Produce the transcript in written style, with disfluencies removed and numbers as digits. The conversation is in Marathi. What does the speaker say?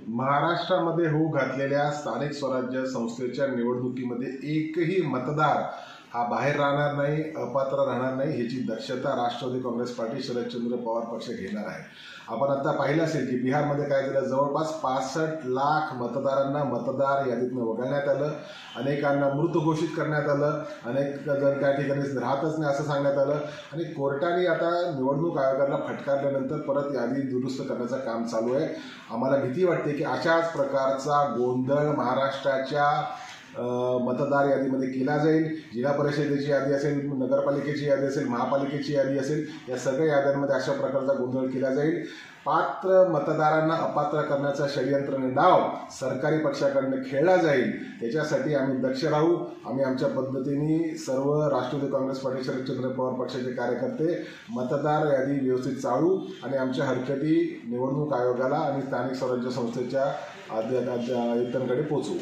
महाराष्ट्रामध्ये होऊ घातलेल्या स्थानिक स्वराज्य संस्थेच्या निवडणुकीमध्ये एकही मतदार हा बाहेर राहणार नाही, अपात्र राहणार नाही, ह्याची दक्षता राष्ट्रवादी काँग्रेस पार्टी शरदचंद्र पवार पक्ष घेणार आहे। आपण आता पाहिलं असेल की बिहारमध्ये काय झालं, जवळपास 65 लाख मतदारांना मतदार यादीतून वगळण्यात आलं, अनेकांना मृत घोषित करण्यात आलं, अनेक जण त्या ठिकाणी राहतच नाही असं सांगण्यात आलं आणि कोर्टाने आता निवडणूक आयोगाला फटकारल्यानंतर परत यादी दुरुस्त करण्याचं काम चालू आहे। आम्हाला भीती वाटते की अशाच प्रकारचा गोंधळ महाराष्ट्राच्या मतदार यादीमध्ये केला जाईल। जिल्हा परिषदेची यादी असेल, नगरपालिकेची यादी असेल, महापालिकेची यादी असेल, या सगळ्या याद्यांमध्ये अशा प्रकारचा गोंधळ केला जाईल। पात्र मतदारांना अपात्र करण्याचा षडयंत्र डाव सरकारी पक्षाकडून खेळला जाईल, त्याच्यासाठी आम्ही दक्ष राहू। आम्ही आमच्या पद्धतीने सर्व राष्ट्रवादी काँग्रेस पार्टी शरदचंद्र पवार पक्षाचे कार्यकर्ते मतदार यादी व्यवस्थित चाळू आणि आमच्या हरकती निवडणूक आयोगाला आणि स्थानिक स्वराज्य संस्थेच्या आयुक्तांकडे पोहोचवू।